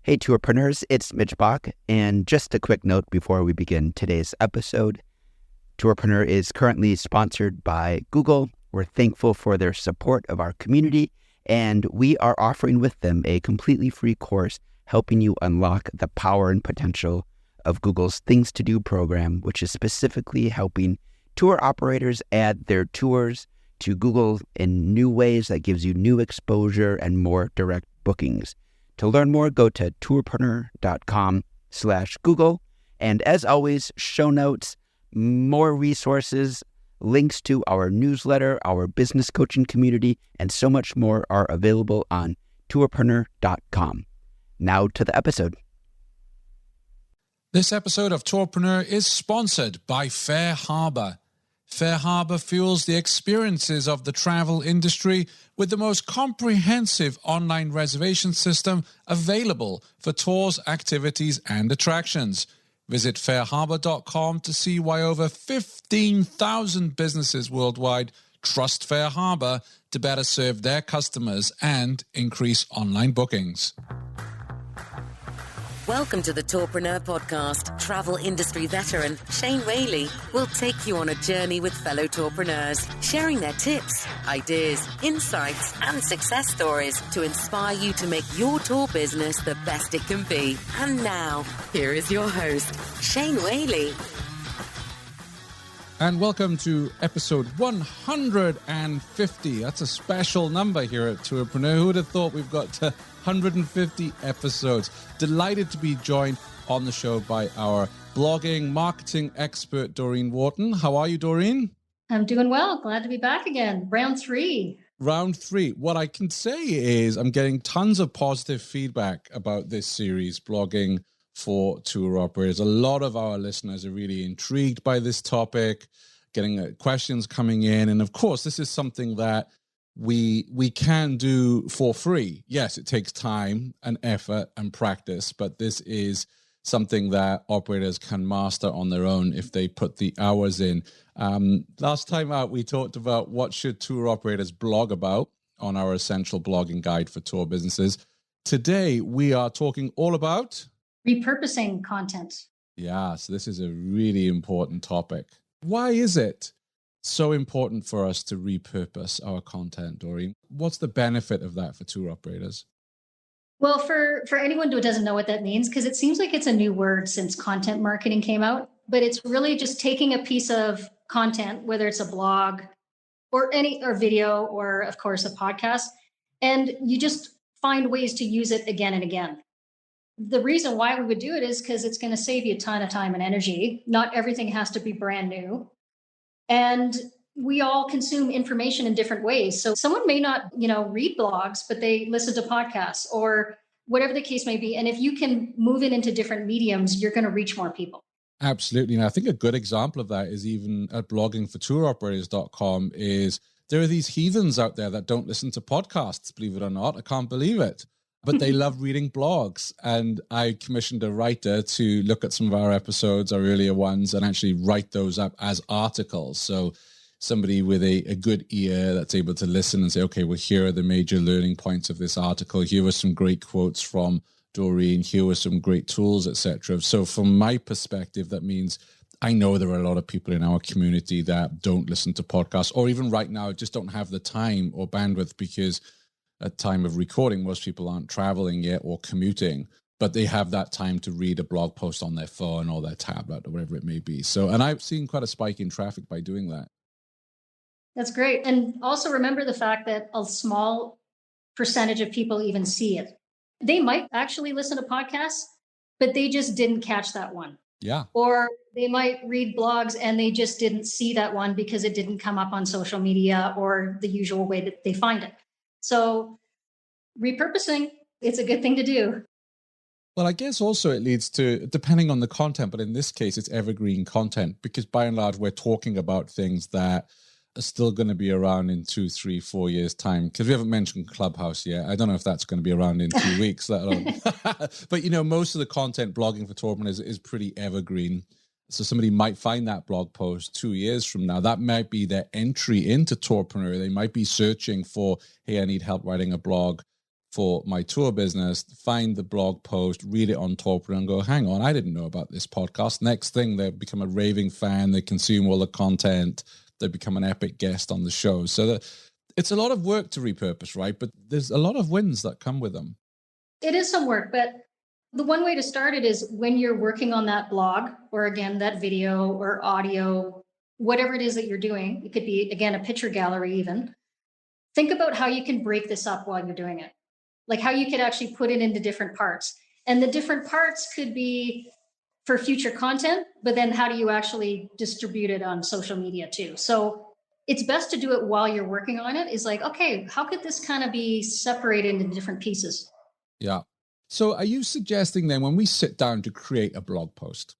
Hey, Tourpreneurs, it's Mitch Bach, and just a quick note before we begin today's episode. Tourpreneur is currently sponsored by Google. We're thankful for their support of our community, and we are offering with them a completely free course helping you unlock the power and potential of Google's Things to Do program, which is specifically helping tour operators add their tours to Google in new ways that gives you new exposure and more direct bookings. To learn more, go to tourpreneur.com/Google. And as always, show notes, more resources, links to our newsletter, our business coaching community, and so much more are available on tourpreneur.com. Now to the episode. This episode of Tourpreneur is sponsored by Fair Harbor. Fair Harbor fuels the experiences of the travel industry with the most comprehensive online reservation system available for tours, activities, and attractions. Visit fairharbor.com to see why over 15,000 businesses worldwide trust Fair Harbor to better serve their customers and increase online bookings. Welcome to the Tourpreneur podcast. Travel industry veteran Shane Whaley will take you on a journey with fellow tourpreneurs, sharing their tips, ideas, insights, and success stories to inspire you to make your tour business the best it can be. And now, here is your host, Shane Whaley. And welcome to episode 150. That's a special number here at Tourpreneur. Who would have thought we've got to 150 episodes. Delighted to be joined on the show by our blogging marketing expert, Dorene Wharton. How are you, Dorene? I'm doing well. Glad to be back again. Round three. What I can say is I'm getting tons of positive feedback about this series, blogging for tour operators. A lot of our listeners are really intrigued by this topic, getting questions coming in. And of course, this is something that we can do for free. Yes, it takes time and effort and practice, but this is something that operators can master on their own if they put the hours in. Last time out, we talked about what should tour operators blog about on our essential blogging guide for tour businesses. Today, we are talking all about repurposing content. Yeah, so this is a really important topic. Why is it so important for us to repurpose our content, Dorene? What's the benefit of that for tour operators? Well, for anyone who doesn't know what that means, because it seems like it's a new word since content marketing came out, but it's really just taking a piece of content, whether it's a blog or video, or of course a podcast, and you just find ways to use it again and again. The reason why we would do it is because it's going to save you a ton of time and energy. Not everything has to be brand new. And we all consume information in different ways. So someone may not, read blogs, but they listen to podcasts or whatever the case may be. And if you can move it into different mediums, you're going to reach more people. Absolutely. And I think a good example of that is even at bloggingfortouroperators.com is there are these heathens out there that don't listen to podcasts, believe it or not. I can't believe it. But they love reading blogs. And I commissioned a writer to look at some of our episodes, our earlier ones, and actually write those up as articles. So somebody with a good ear that's able to listen and say, okay, well, here are the major learning points of this article. Here were some great quotes from Dorene. Here were some great tools, etc. So from my perspective, that means I know there are a lot of people in our community that don't listen to podcasts, or even right now just don't have the time or bandwidth, because at time of recording, most people aren't traveling yet or commuting, but they have that time to read a blog post on their phone or their tablet or whatever it may be. So, and I've seen quite a spike in traffic by doing that. That's great. And also remember the fact that a small percentage of people even see it. They might actually listen to podcasts, but they just didn't catch that one. Yeah. Or they might read blogs and they just didn't see that one because it didn't come up on social media or the usual way that they find it. So repurposing, it's a good thing to do. Well, I guess also it leads to, depending on the content, but in this case, it's evergreen content, because by and large, we're talking about things that are still going to be around in 2, 3, 4 years' time. Because we haven't mentioned Clubhouse yet. I don't know if that's going to be around in 2 weeks, let alone. But, most of the content blogging for Tourpreneur is pretty evergreen. So somebody might find that blog post 2 years from now. That might be their entry into Tourpreneur. They might be searching for, hey, I need help writing a blog for my tour business, find the blog post, read it on Tourpreneur and go, hang on, I didn't know about this podcast. Next thing, they become a raving fan. They consume all the content. They become an epic guest on the show. So it's a lot of work to repurpose, right? But there's a lot of wins that come with them. It is some work, but the one way to start it is when you're working on that blog, or again, that video or audio, whatever it is that you're doing. It could be, again, a picture gallery even. Think about how you can break this up while you're doing it. Like how you could actually put it into different parts. And the different parts could be for future content, but then how do you actually distribute it on social media too? So it's best to do it while you're working on it. Is like, okay, how could this kind of be separated into different pieces? Yeah. So are you suggesting then when we sit down to create a blog post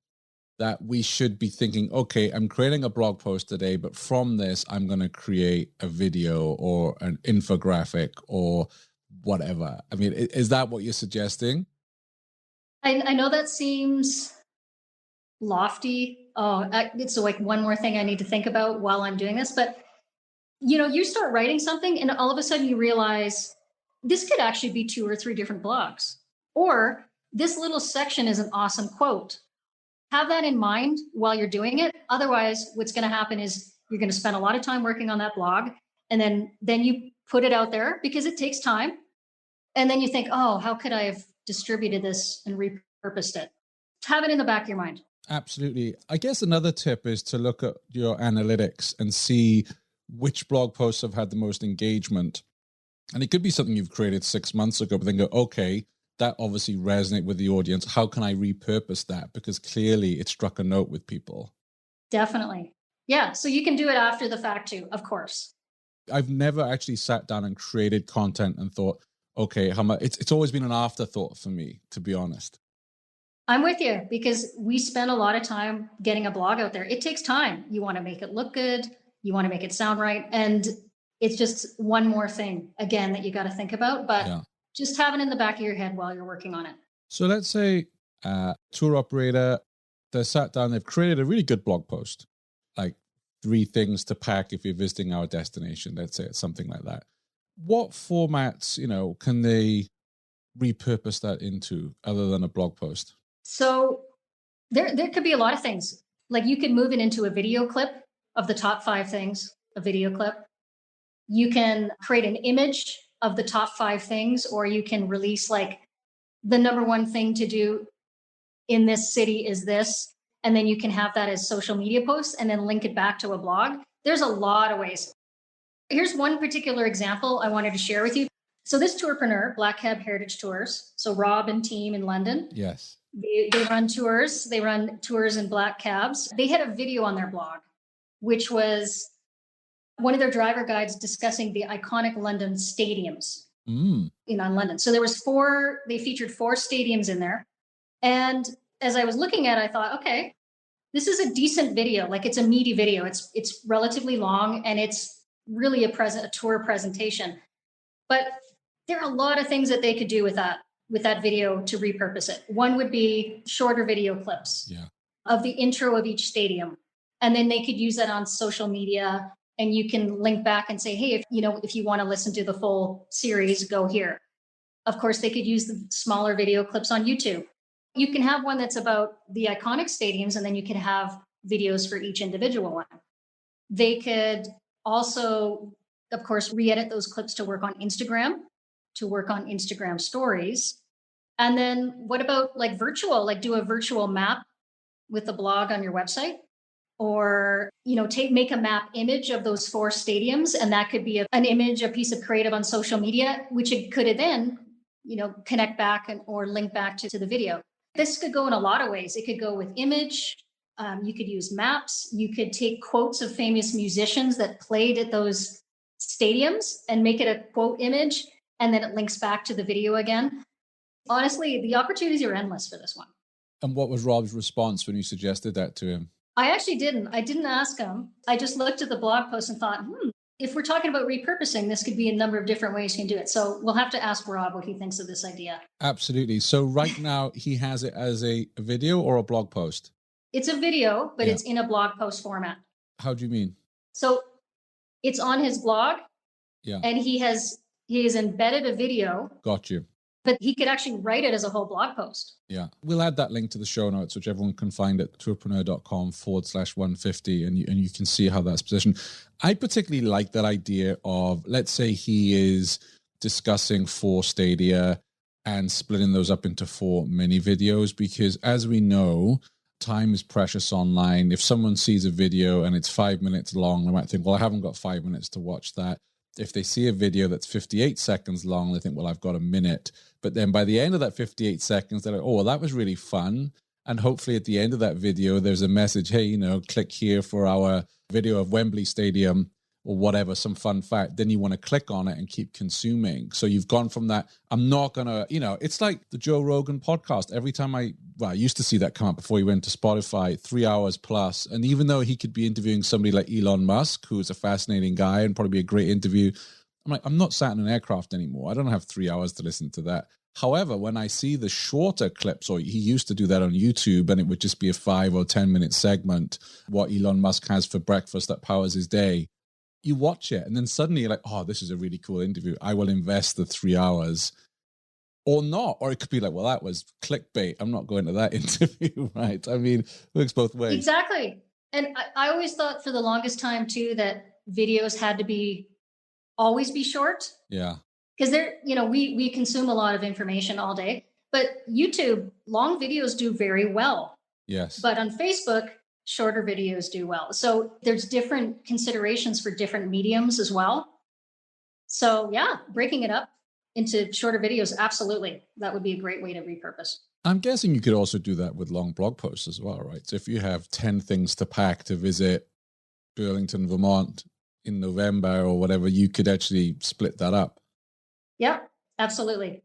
that we should be thinking, okay, I'm creating a blog post today, but from this, I'm going to create a video or an infographic or whatever? I mean, is that what you're suggesting? I know that seems lofty. Oh, it's like one more thing I need to think about while I'm doing this. But, you start writing something and all of a sudden you realize this could actually be 2 or 3 different blogs. Or this little section is an awesome quote. Have that in mind while you're doing it. Otherwise, what's going to happen is you're going to spend a lot of time working on that blog. And then you put it out there because it takes time. And then you think, oh, how could I have distributed this and repurposed it? Have it in the back of your mind. Absolutely. I guess another tip is to look at your analytics and see which blog posts have had the most engagement. And it could be something you've created 6 months ago, but then go, okay, that obviously resonates with the audience. How can I repurpose that? Because clearly it struck a note with people. Definitely. Yeah. So you can do it after the fact too, of course. I've never actually sat down and created content and thought, okay, how much? It's always been an afterthought for me, to be honest. I'm with you because we spend a lot of time getting a blog out there. It takes time. You want to make it look good. You want to make it sound right. And it's just one more thing, again, that you got to think about. But just have it in the back of your head while you're working on it. So let's say a tour operator, they sat down, they've created a really good blog post, like 3 things to pack if you're visiting our destination. Let's say it's something like that. What formats, can they repurpose that into other than a blog post? So there could be a lot of things. Like you could move it into a video clip of the top 5 things, a video clip. You can create an image of the top 5 things, or you can release like the number 1 thing to do in this city is this. And then you can have that as social media posts and then link it back to a blog. There's a lot of ways. Here's one particular example I wanted to share with you. So this tourpreneur, Black Cab Heritage Tours, so Rob and team in London. Yes. They run tours. They run tours in black cabs. They had a video on their blog, which was one of their driver guides discussing the iconic London stadiums in London. So there was they featured 4 stadiums in there. And as I was looking at it, I thought, okay, this is a decent video. Like it's a meaty video. It's relatively long and it's really a tour presentation. But there are a lot of things that they could do with that video to repurpose it. One would be shorter video clips of the intro of each stadium. And then they could use that on social media. And you can link back and say, hey, if you want to listen to the full series, go here. Of course, they could use the smaller video clips on YouTube. You can have one that's about the iconic stadiums, and then you can have videos for each individual one. They could also, of course, re-edit those clips to work on Instagram stories. And then what about like virtual, like do a virtual map with the blog on your website? Or, make a map image of those 4 stadiums. And that could be an image, a piece of creative on social media, which it could then, connect back or link back to the video. This could go in a lot of ways. It could go with image. You could use maps. You could take quotes of famous musicians that played at those stadiums and make it a quote image. And then it links back to the video again. Honestly, the opportunities are endless for this one. And what was Rob's response when you suggested that to him? I actually didn't. I didn't ask him. I just looked at the blog post and thought, if we're talking about repurposing, this could be a number of different ways you can do it. So we'll have to ask Rob what he thinks of this idea. Absolutely. So right now he has it as a video or a blog post? It's a video, but it's in a blog post format. How do you mean? So it's on his blog. Yeah. And he has He has embedded a video. Got you. But he could actually write it as a whole blog post. Yeah. We'll add that link to the show notes, which everyone can find at tourpreneur.com/150. And you can see how that's positioned. I particularly like that idea of, let's say he is discussing 4 stadia and splitting those up into 4 mini videos, because as we know, time is precious online. If someone sees a video and it's 5 minutes long, they might think, well, I haven't got 5 minutes to watch that. If they see a video that's 58 seconds long, they think, well, I've got a minute. But then by the end of that 58 seconds, they're like, oh, well, that was really fun. And hopefully at the end of that video, there's a message, hey, click here for our video of Wembley Stadium or whatever, some fun fact. Then you want to click on it and keep consuming. So you've gone from that, I'm not going to, it's like the Joe Rogan podcast. Every time I used to see that come up before he went to Spotify, 3 hours plus. And even though he could be interviewing somebody like Elon Musk, who's a fascinating guy and probably be a great interview, I'm like, I'm not sat in an aircraft anymore. I don't have 3 hours to listen to that. However, when I see the shorter clips, or he used to do that on YouTube, and it would just be a 5 or 10 minute segment, what Elon Musk has for breakfast that powers his day, you watch it, and then suddenly you're like, oh, this is a really cool interview. I will invest the 3 hours. Or not. Or it could be like, well, that was clickbait. I'm not going to that interview, right? I mean, it works both ways. Exactly. And I always thought for the longest time, too, that videos had to always be short. Yeah. Because we consume a lot of information all day. But YouTube, long videos do very well. Yes. But on Facebook, shorter videos do well. So there's different considerations for different mediums as well. So yeah, breaking it up into shorter videos, absolutely. That would be a great way to repurpose. I'm guessing you could also do that with long blog posts as well, right? So if you have 10 things to pack to visit Burlington, Vermont in November or whatever, you could actually split that up. Yeah, absolutely.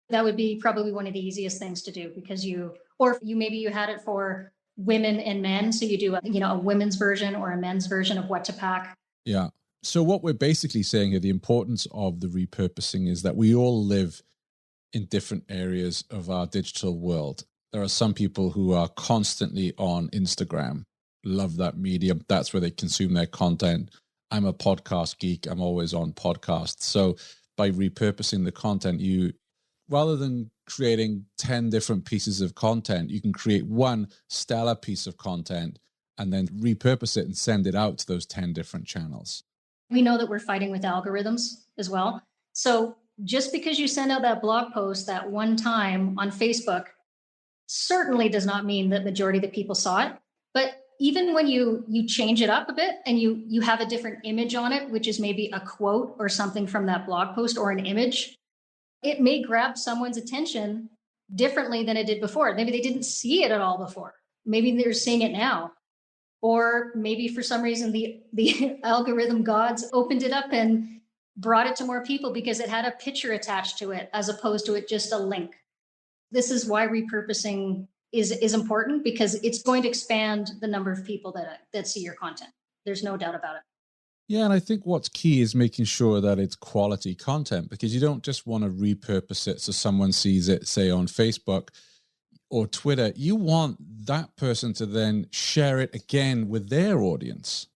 That would be probably one of the easiest things to do, because maybe you had it for women and men. So you do a women's version or a men's version of what to pack. Yeah. So what we're basically saying here, the importance of the repurposing is that we all live in different areas of our digital world. There are some people who are constantly on Instagram, love that medium. That's where they consume their content. I'm a podcast geek. I'm always on podcasts. So by repurposing the content, rather than creating 10 different pieces of content, you can create one stellar piece of content and then repurpose it and send it out to those 10 different channels. We know that we're fighting with algorithms as well. So just because you send out that blog post that one time on Facebook certainly does not mean that majority of the people saw it. But even when you change it up a bit and you have a different image on it, which is maybe a quote or something from that blog post or an image, it may grab someone's attention differently than it did before. Maybe they didn't see it at all before. Maybe they're seeing it now. Or maybe for some reason the algorithm gods opened it up and brought it to more people because it had a picture attached to it as opposed to it just a link. This is why repurposing is important, because it's going to expand the number of people that see your content. There's no doubt about it. Yeah, and I think what's key is making sure that it's quality content, because you don't just want to repurpose it so someone sees it, say, on Facebook or Twitter. You want that person to then share it again with their audience.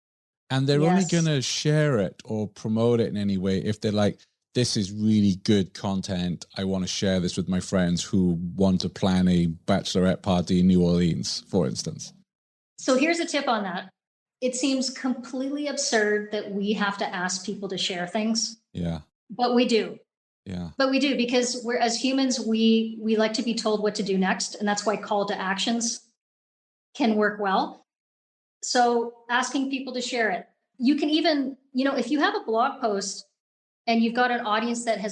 And they're only going to share it or promote it in any way if they're like, this is really good content. I want to share this with my friends who want to plan a bachelorette party in New Orleans, for instance. So here's a tip on that. It seems completely absurd that we have to ask people to share things. Yeah. But we do. Yeah. But we do, because we're, as humans, we like to be told what to do next. And that's why call to actions can work well. So asking people to share it. You can even, if you have a blog post and you've got an audience that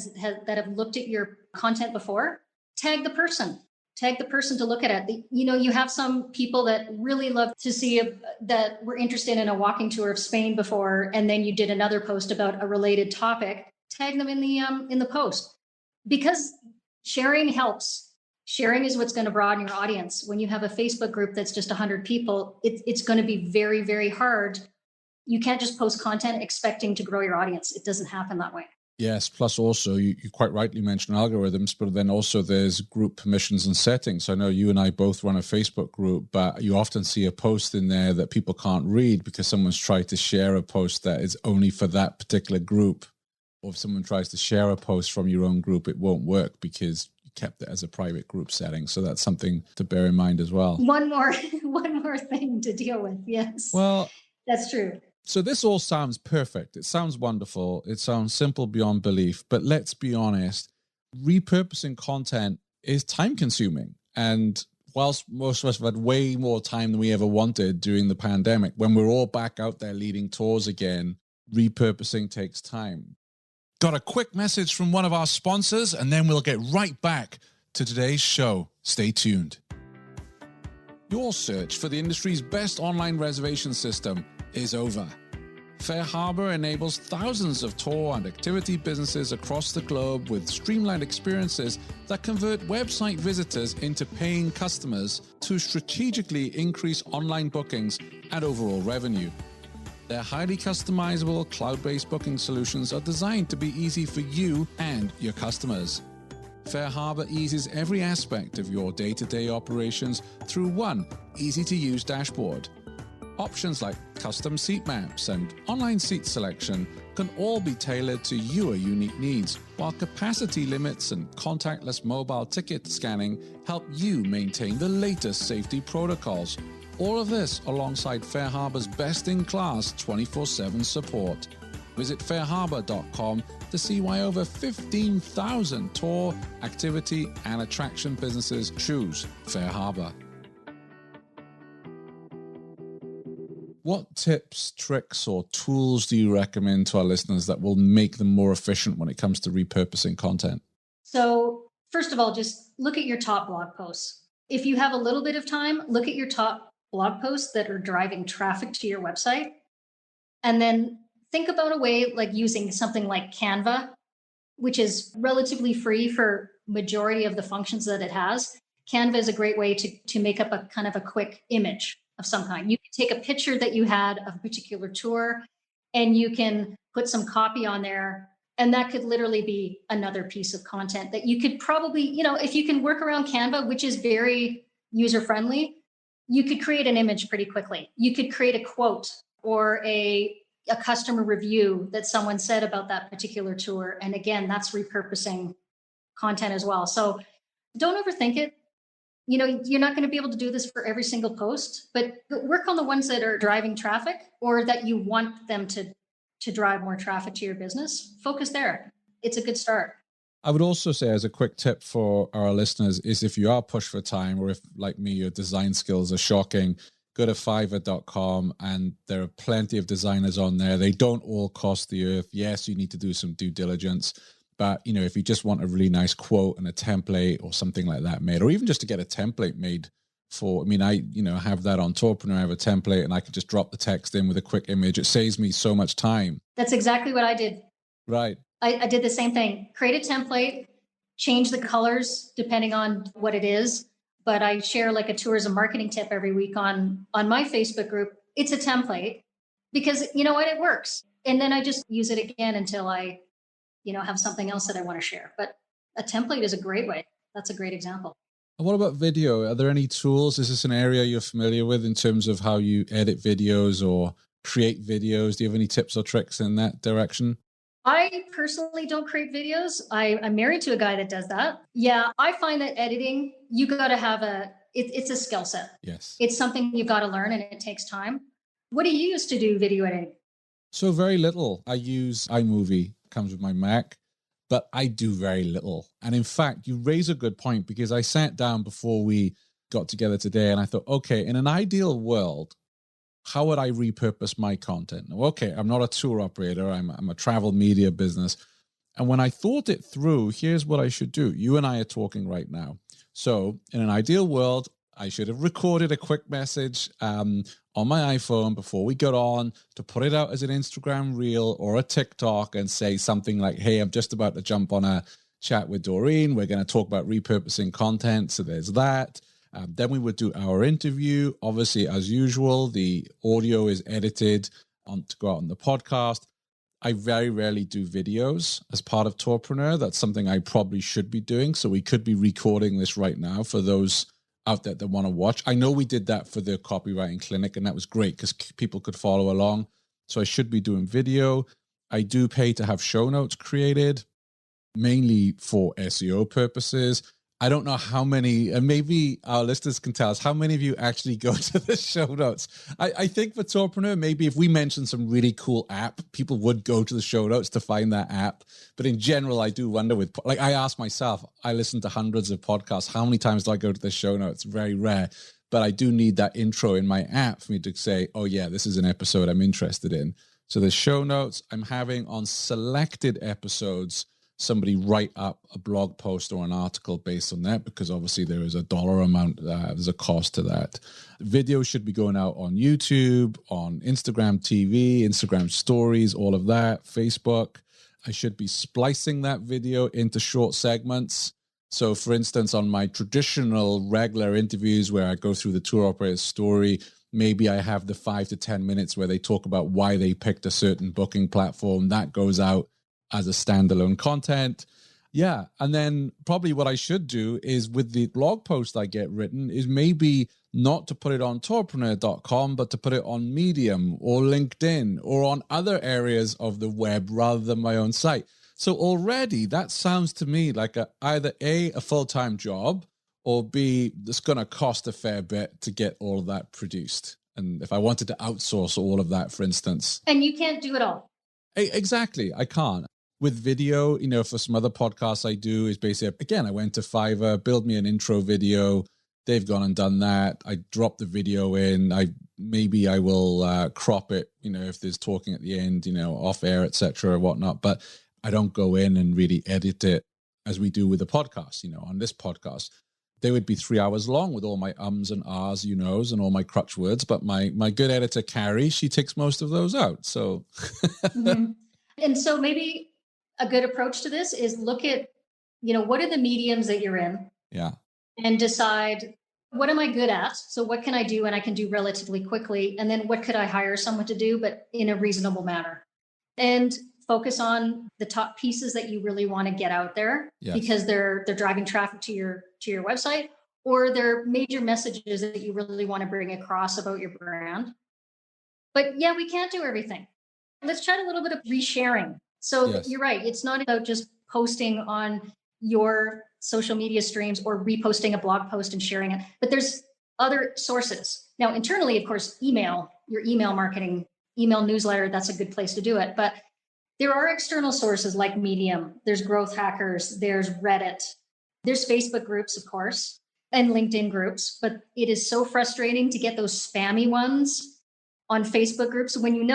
that have looked at your content before, tag the person to look at it. You have some people that really love to see that were interested in a walking tour of Spain before, and then you did another post about a related topic. Tag them in the post, because sharing helps. Sharing is what's going to broaden your audience. When you have a Facebook group that's just 100 people, it's going to be very, very hard. You can't just post content expecting to grow your audience. It doesn't happen that way. Yes. Plus also, you quite rightly mentioned algorithms, but then also there's group permissions and settings. I know you and I both run a Facebook group, but you often see a post in there that people can't read because someone's tried to share a post that is only for that particular group. Or if someone tries to share a post from your own group, it won't work because you kept it as a private group setting. So that's something to bear in mind as well. One more thing to deal with. Yes. Well, that's true. So this all sounds perfect. It sounds wonderful. It sounds simple beyond belief. But let's be honest, repurposing content is time consuming. And whilst most of us have had way more time than we ever wanted during the pandemic, when we're all back out there leading tours again, repurposing takes time. Got a quick message from one of our sponsors, and then we'll get right back to today's show. Stay tuned. Your search for the industry's best online reservation system is over. Fair Harbor enables thousands of tour and activity businesses across the globe with streamlined experiences that convert website visitors into paying customers to strategically increase online bookings and overall revenue. Their highly customizable cloud-based booking solutions are designed to be easy for you and your customers. Fair Harbor eases every aspect of your day-to-day operations through one easy-to-use dashboard. Options like custom seat maps and online seat selection can all be tailored to your unique needs, while capacity limits and contactless mobile ticket scanning help you maintain the latest safety protocols. All of this alongside Fair Harbor's best-in-class 24/7 support. Visit fairharbor.com to see why over 15,000 tour, activity, and attraction businesses choose Fair Harbor. What tips, tricks, or tools do you recommend to our listeners that will make them more efficient when it comes to repurposing content? So, first of all, just look at your top blog posts. If you have a little bit of time, look at your top blog posts that are driving traffic to your website. And then think about a way like using something like Canva, which is relatively free for majority of the functions that it has. Canva is a great way to make up a kind of a quick image of some kind. You can take a picture that you had of a particular tour and you can put some copy on there. And that could literally be another piece of content that you could probably, if you can work around Canva, which is very user-friendly, you could create an image pretty quickly. You could create a quote or a customer review that someone said about that particular tour. And again, that's repurposing content as well. So don't overthink it. You're not going to be able to do this for every single post, but work on the ones that are driving traffic or that you want them to drive more traffic to your business. Focus there. It's a good start. I would also say, as a quick tip for our listeners, is if you are pushed for time, or if, like me, your design skills are shocking, go to fiverr.com and there are plenty of designers on there. They don't all cost the earth. Yes, you need to do some due diligence. But, if you just want a really nice quote and a template or something like that made, or even just to get a template made for, I have that on Tourpreneur. I have a template and I can just drop the text in with a quick image. It saves me so much time. That's exactly what I did. Right. I did the same thing. Create a template, change the colors depending on what it is. But I share like a tourism marketing tip every week on my Facebook group. It's a template because you know what? It works. And then I just use it again until I, have something else that I want to share. But a template is a great way. That's a great example. And what about video? Are there any tools? Is this an area you're familiar with in terms of how you edit videos or create videos? Do you have any tips or tricks in that direction? I personally don't create videos. I'm married to a guy that does that. Yeah, I find that editing, you got to have it's a skill set. Yes. It's something you've got to learn and it takes time. What do you use to do video editing? So very little. I use iMovie, comes with my Mac, but I do very little. And in fact, you raise a good point because I sat down before we got together today and I thought, okay, in an ideal world, how would I repurpose my content? Now, okay, I'm not a tour operator. I'm a travel media business. And when I thought it through, here's what I should do. You and I are talking right now. So in an ideal world, I should have recorded a quick message on my iPhone before we got on to put it out as an Instagram reel or a TikTok and say something like, hey, I'm just about to jump on a chat with Dorene. We're going to talk about repurposing content. So there's that. Then we would do our interview. Obviously, as usual, the audio is edited to go out on the podcast. I very rarely do videos as part of Tourpreneur. That's something I probably should be doing. So we could be recording this right now for those out there that want to watch. I know we did that for the copywriting clinic, and that was great because people could follow along. So I should be doing video. I do pay to have show notes created, mainly for SEO purposes. I don't know how many, and maybe our listeners can tell us how many of you actually go to the show notes. I think for Tourpreneur, maybe if we mentioned some really cool app, people would go to the show notes to find that app. But in general, I do wonder like I ask myself, I listen to hundreds of podcasts. How many times do I go to the show notes? Very rare. But I do need that intro in my app for me to say, oh yeah, this is an episode I'm interested in. So the show notes I'm having on selected episodes, somebody write up a blog post or an article based on that, because obviously there is a dollar amount, there's a cost to that. Video should be going out on YouTube, on Instagram TV, Instagram stories, all of that, Facebook. I should be splicing that video into short segments. So for instance, on my traditional regular interviews where I go through the tour operator's story, maybe I have the 5 to 10 minutes where they talk about why they picked a certain booking platform. That goes out as a standalone content. Yeah. And then probably what I should do is with the blog post I get written is maybe not to put it on tourpreneur.com, but to put it on Medium or LinkedIn or on other areas of the web rather than my own site. So already that sounds to me like either A, a full-time job, or B, it's going to cost a fair bit to get all of that produced. And if I wanted to outsource all of that, for instance. And you can't do it all. Exactly. I can't. With video, for some other podcasts I do is basically, again, I went to Fiverr, build me an intro video. They've gone and done that. I drop the video in. Maybe I will crop it, if there's talking at the end, off air, etc. or whatnot. But I don't go in and really edit it as we do with the podcast, on this podcast. They would be 3 hours long with all my ums and ahs, and all my crutch words. But my good editor, Carrie, she takes most of those out. So, Mm-hmm. And so maybe a good approach to this is look at, what are the mediums that you're in? Yeah. And decide, what am I good at? So what can I do and I can do relatively quickly? And then what could I hire someone to do, but in a reasonable manner? And focus on the top pieces that you really want to get out there. Yes. Because they're driving traffic to your website, or they're major messages that you really want to bring across about your brand. But yeah, we can't do everything. Let's try a little bit of resharing. So yes. You're right. It's not about just posting on your social media streams or reposting a blog post and sharing it, but there's other sources. Now, internally, of course, your email marketing, email newsletter, that's a good place to do it. But there are external sources like Medium, there's Growth Hackers, there's Reddit, there's Facebook groups, of course, and LinkedIn groups. But it is so frustrating to get those spammy ones on Facebook groups when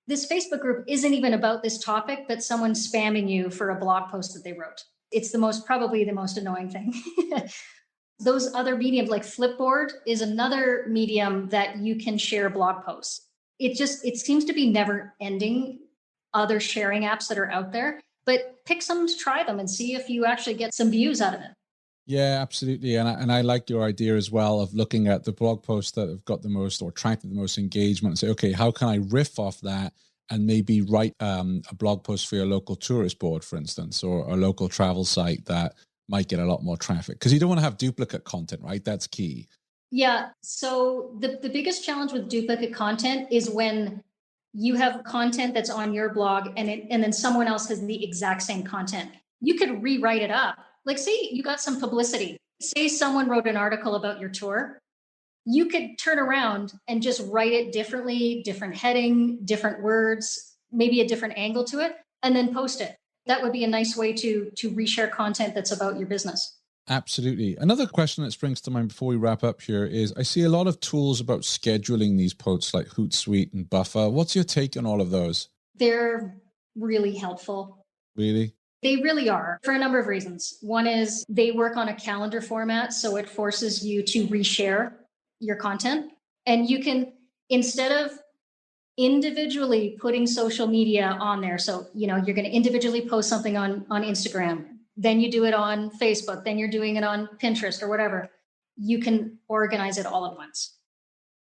this Facebook group isn't even about this topic, but someone's spamming you for a blog post that they wrote. It's probably the most annoying thing. Those other mediums like Flipboard is another medium that you can share blog posts. It seems to be never ending, other sharing apps that are out there, but pick some to try them and see if you actually get some views out of it. Yeah, absolutely. And I like your idea as well of looking at the blog posts that have got the most or attracted the most engagement and say, okay, how can I riff off that and maybe write a blog post for your local tourist board, for instance, or a local travel site that might get a lot more traffic? Because you don't want to have duplicate content, right? That's key. Yeah. So the biggest challenge with duplicate content is when you have content that's on your blog and then someone else has the exact same content. You could rewrite it up. Like, say you got some publicity. Say someone wrote an article about your tour. You could turn around and just write it differently, different heading, different words, maybe a different angle to it, and then post it. That would be a nice way to reshare content that's about your business. Absolutely. Another question that springs to mind before we wrap up here is I see a lot of tools about scheduling these posts like Hootsuite and Buffer. What's your take on all of those? They're really helpful. Really? They really are, for a number of reasons. One is they work on a calendar format, so it forces you to reshare your content. And you can, instead of individually putting social media on there, so you're going to individually post something on Instagram, then you do it on Facebook, then you're doing it on Pinterest or whatever, you can organize it all at once.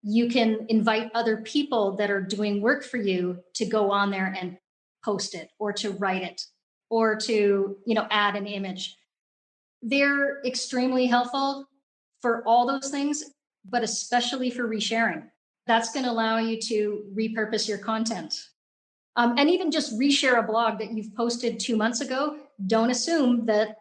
You can invite other people that are doing work for you to go on there and post it or to write it or to, add an image. They're extremely helpful for all those things, but especially for resharing. That's going to allow you to repurpose your content. And even just reshare a blog that you've posted 2 months ago. Don't assume that,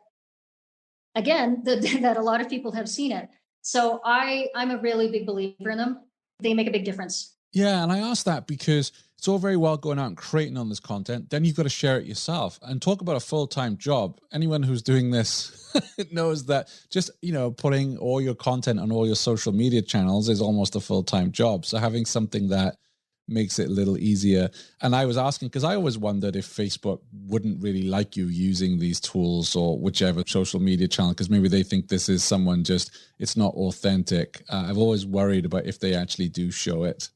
again, that a lot of people have seen it. So I'm a really big believer in them. They make a big difference. Yeah, and I asked that because it's all very well going out and creating all this content. Then you've got to share it yourself. And talk about a full-time job. Anyone who's doing this knows that just, putting all your content on all your social media channels is almost a full-time job. So having something that makes it a little easier. And I was asking, because I always wondered if Facebook wouldn't really like you using these tools or whichever social media channel, because maybe they think this is someone it's not authentic. I've always worried about if they actually do show it.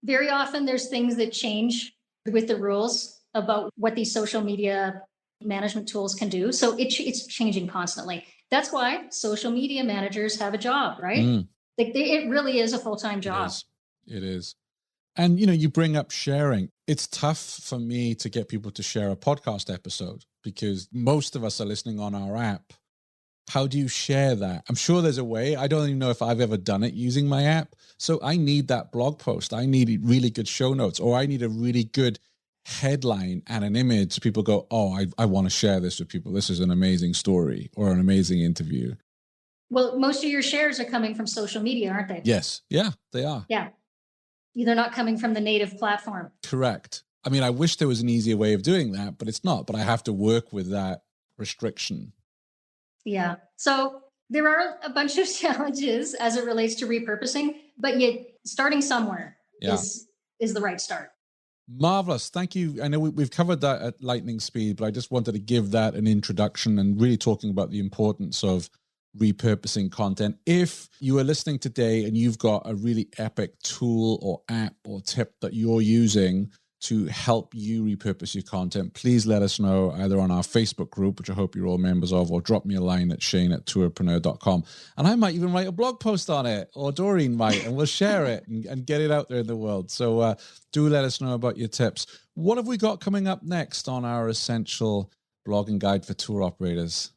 Very often there's things that change with the rules about what these social media management tools can do. So it's changing constantly. That's why social media managers have a job, right? It really is a full-time job. It is. And, you bring up sharing. It's tough for me to get people to share a podcast episode because most of us are listening on our app. How do you share that? I'm sure there's a way. I don't even know if I've ever done it using my app. So I need that blog post. I need really good show notes, or I need a really good headline and an image. So people go, oh, I want to share this with people. This is an amazing story or an amazing interview. Well, most of your shares are coming from social media, aren't they? Yes. Yeah, they are. Yeah. They're not coming from the native platform. Correct. I mean, I wish there was an easier way of doing that, but it's not. But I have to work with that restriction. Yeah. So there are a bunch of challenges as it relates to repurposing, but yet starting somewhere is the right start. Marvelous. Thank you. I know we've covered that at lightning speed, but I just wanted to give that an introduction and really talking about the importance of repurposing content. If you are listening today and you've got a really epic tool or app or tip that you're using to help you repurpose your content, please let us know either on our Facebook group, which I hope you're all members of, or drop me a line at shane@tourpreneur.com. And I might even write a blog post on it, or Dorene might, and we'll share it and get it out there in the world. So do let us know about your tips. What have we got coming up next on our essential blogging guide for tour operators?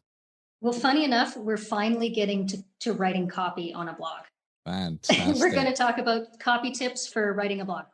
Well, funny enough, we're finally getting to writing copy on a blog. Fantastic. We're going to talk about copy tips for writing a blog.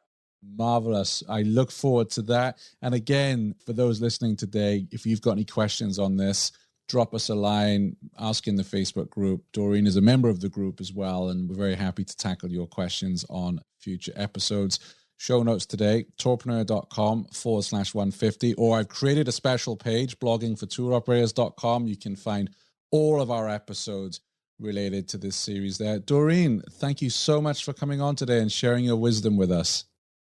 Marvelous. I look forward to that. And again, for those listening today, if you've got any questions on this, drop us a line, ask in the Facebook group. Dorene is a member of the group as well, and we're very happy to tackle your questions on future episodes. Show notes today, tourpreneur.com/150, or I've created a special page, bloggingfortouroperators.com. You can find all of our episodes related to this series there. Dorene, thank you so much for coming on today and sharing your wisdom with us.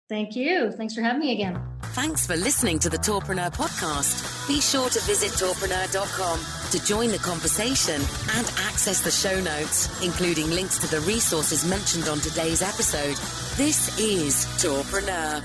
Thank you. Thanks for having me again. Thanks for listening to the Tourpreneur podcast. Be sure to visit tourpreneur.com to join the conversation and access the show notes, including links to the resources mentioned on today's episode. This is Tourpreneur.